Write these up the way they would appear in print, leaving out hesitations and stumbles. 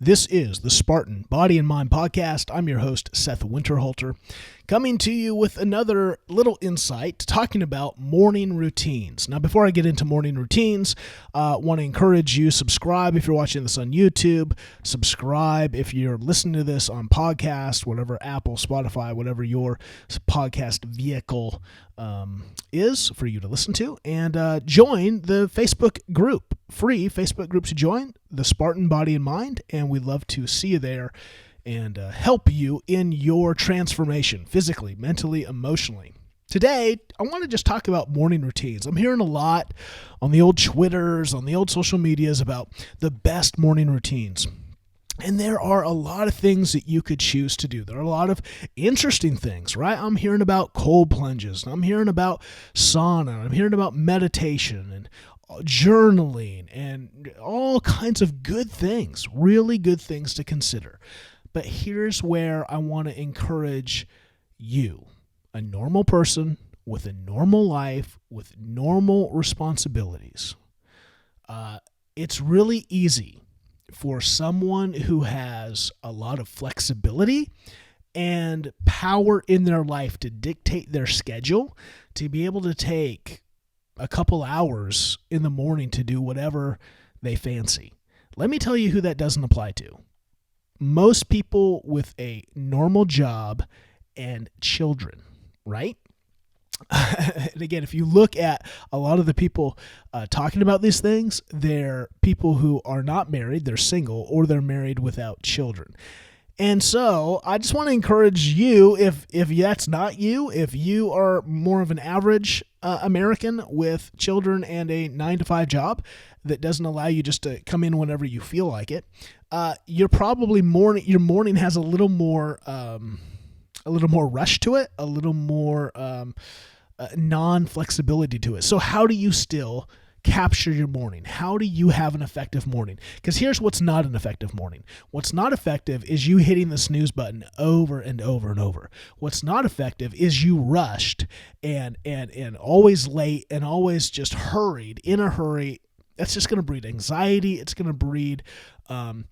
This is the Spartan Body and Mind Podcast. I'm your host, Seth Winterhalter, coming to you with another little insight talking about morning routines. Now, before I get into morning routines, I want to encourage you, subscribe if you're watching this on YouTube, subscribe if you're listening to this on podcast, whatever, Apple, Spotify, whatever your podcast vehicle is for you to listen to, and join the Facebook group, free Facebook group to join, the Spartan Body and Mind, and we'd love to see you there and help you in your transformation, physically, mentally, emotionally. Today, I want to just talk about morning routines. I'm hearing a lot on the old Twitters, on the old social medias about the best morning routines. And there are a lot of things that you could choose to do. There are a lot of interesting things, right? I'm hearing about cold plunges. I'm hearing about sauna. I'm hearing about meditation and journaling and all kinds of good things, really good things to consider. But here's where I want to encourage you, a normal person with a normal life, with normal responsibilities. It's really easy for someone who has a lot of flexibility and power in their life to dictate their schedule, to be able to take a couple hours in the morning to do whatever they fancy. Let me tell you who that doesn't apply to. Most people with a normal job and children, right? And again, if you look at a lot of the people talking about these things, they're people who are not married, they're single, or they're married without children. And so I just want to encourage you, if that's not you, if you are more of an average American with children and a 9-to-5 job that doesn't allow you just to come in whenever you feel like it, you're probably your morning has a little more rush to it, a little more non-flexibility to it. So how do you still capture your morning? How do you have an effective morning? Because here's what's not an effective morning. What's not effective is you hitting the snooze button over and over and over. What's not effective is you rushed and always late and always just hurried, in a hurry. That's just going to breed anxiety. It's going to breed an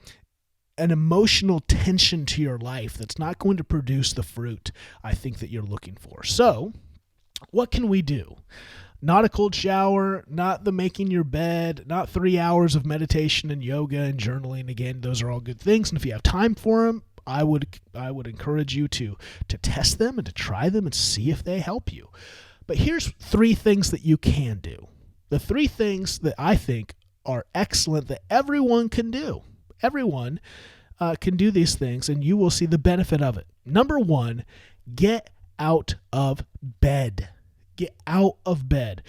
emotional tension to your life that's not going to produce the fruit I think that you're looking for. So what can we do? Not a cold shower, not the making your bed, not 3 hours of meditation and yoga and journaling. Again, those are all good things. And if you have time for them, I would encourage you to test them and to try them and see if they help you. But here's 3 things that you can do. The 3 things that I think are excellent that everyone can do. Everyone can do these things, and you will see the benefit of it. Number 1, get out of bed. Get out of bed.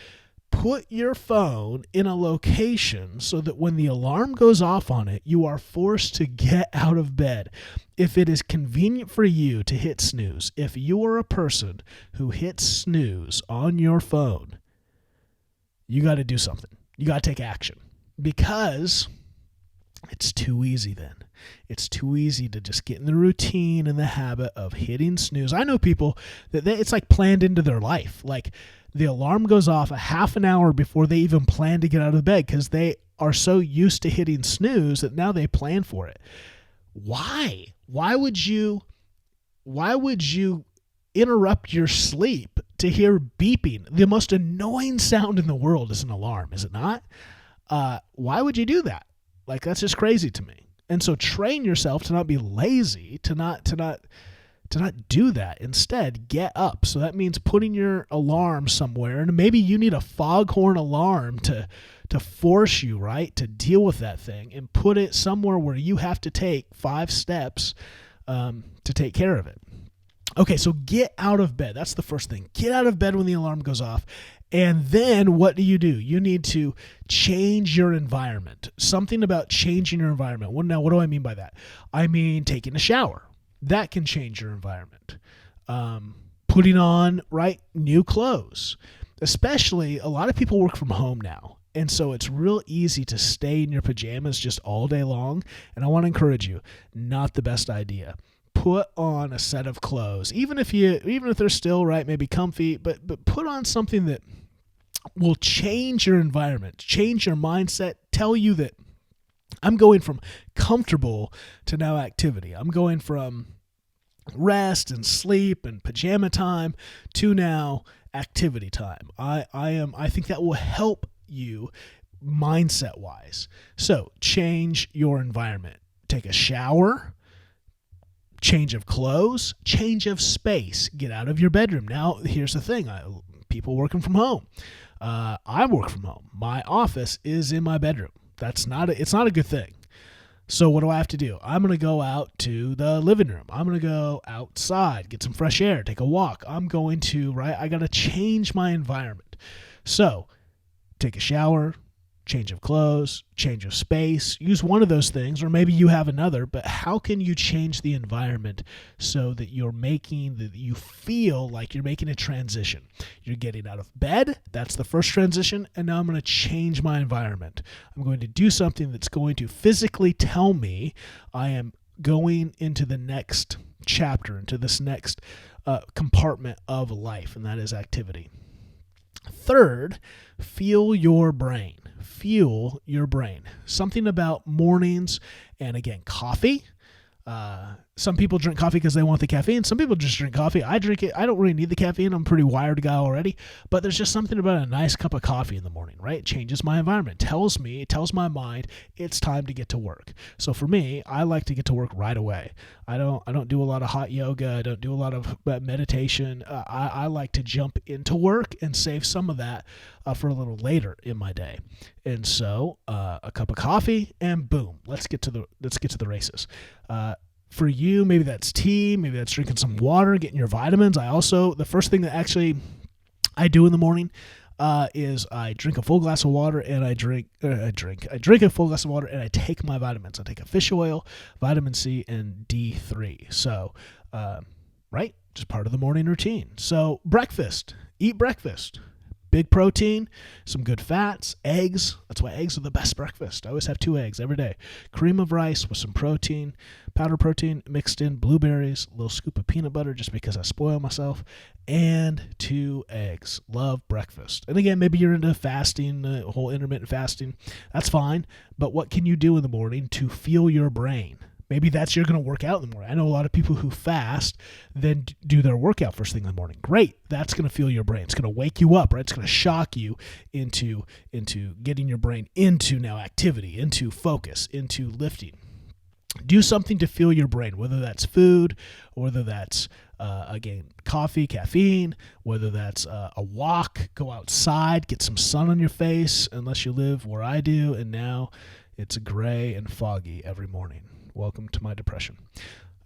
Put your phone in a location so that when the alarm goes off on it, you are forced to get out of bed. If it is convenient for you to hit snooze, if you are a person who hits snooze on your phone, you got to do something. You got to take action, because it's too easy then. It's too easy to just get in the routine and the habit of hitting snooze. I know people that it's like planned into their life. Like the alarm goes off a half an hour before they even plan to get out of bed, because they are so used to hitting snooze that now they plan for it. Why? Why would you interrupt your sleep to hear beeping? The most annoying sound in the world is an alarm, is it not? Why would you do that? Like, that's just crazy to me. And so train yourself to not be lazy, to not do that. Instead, get up. So that means putting your alarm somewhere, and maybe you need a foghorn alarm to force you, right, to deal with that thing, and put it somewhere where you have to take 5 steps to take care of it. Okay, so get out of bed. That's the first thing. Get out of bed when the alarm goes off. And then what do? You need to change your environment. Something about changing your environment. Well, now, what do I mean by that? I mean taking a shower. That can change your environment. Putting on, right, new clothes. Especially, a lot of people work from home now. And so it's real easy to stay in your pajamas just all day long. And I want to encourage you, not the best idea. Put on a set of clothes, even if they're still, right, maybe comfy, but put on something that will change your environment, change your mindset, tell you that I'm going from comfortable to now activity. I'm going from rest and sleep and pajama time to now activity time. I think that will help you mindset wise. So change your environment. Take a shower, change of clothes, change of space. Get out of your bedroom. Now, here's the thing. People working from home. I work from home. My office is in my bedroom. It's not a good thing. So what do I have to do? I'm going to go out to the living room. I'm going to go outside, get some fresh air, take a walk. I got to change my environment. So take a shower, change of clothes, change of space. Use one of those things, or maybe you have another, but how can you change the environment so that you feel like you're making a transition? You're getting out of bed. That's the first transition. And now I'm going to change my environment. I'm going to do something that's going to physically tell me I am going into the next chapter, into this next compartment of life, and that is activity. Third, feel your brain. Fuel your brain. Something about mornings, and again, coffee. Some people drink coffee because they want the caffeine. Some people just drink coffee. I drink it. I don't really need the caffeine. I'm a pretty wired guy already. But there's just something about a nice cup of coffee in the morning, right? It changes my environment. It tells my mind it's time to get to work. So for me, I like to get to work right away. I don't do a lot of hot yoga. I don't do a lot of meditation. I like to jump into work and save some of that for a little later in my day. And so a cup of coffee and boom, let's get to the races. For you, maybe that's tea, maybe that's drinking some water, getting your vitamins. The first thing that actually I do in the morning is I drink a full glass of water and I drink a full glass of water and I take my vitamins. I take a fish oil, vitamin C, and D3. So, right, just part of the morning routine. So eat breakfast. Big protein, some good fats, eggs. That's why eggs are the best breakfast. I always have 2 eggs every day. Cream of rice with some protein, powder protein mixed in, blueberries, a little scoop of peanut butter just because I spoil myself, and 2 eggs. Love breakfast. And again, maybe you're into fasting, whole intermittent fasting. That's fine. But what can you do in the morning to fuel your brain? Maybe you're going to work out in the morning. I know a lot of people who fast, then do their workout first thing in the morning. Great. That's going to fuel your brain. It's going to wake you up, right? It's going to shock you into getting your brain into now activity, into focus, into lifting. Do something to fuel your brain, whether that's food, whether that's, again, coffee, caffeine, whether that's a walk, go outside, get some sun on your face, unless you live where I do, and now it's gray and foggy every morning. Welcome to my depression.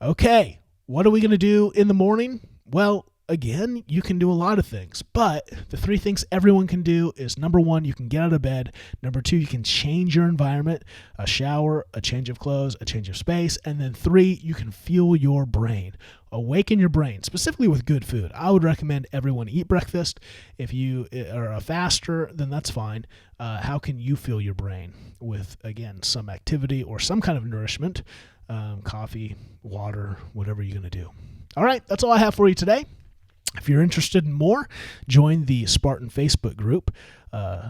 Okay, what are we going to do in the morning? Well, again, you can do a lot of things, but the 3 things everyone can do is, number 1, you can get out of bed. Number 2, you can change your environment, a shower, a change of clothes, a change of space. And then 3, you can fuel your brain. Awaken your brain, specifically with good food. I would recommend everyone eat breakfast. If you are a faster, then that's fine. How can you fuel your brain with, again, some activity or some kind of nourishment? Coffee, water, whatever you're going to do. All right, that's all I have for you today. If you're interested in more, join the Spartan Facebook group,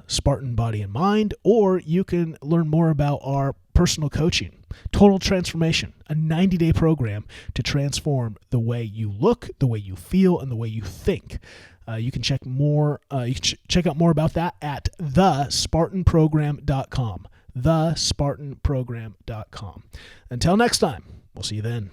Spartan Body and Mind, or you can learn more about our personal coaching, Total Transformation, a 90-day program to transform the way you look, the way you feel, and the way you think. You can check out more about that at thespartanprogram.com. thespartanprogram.com. Until next time, we'll see you then.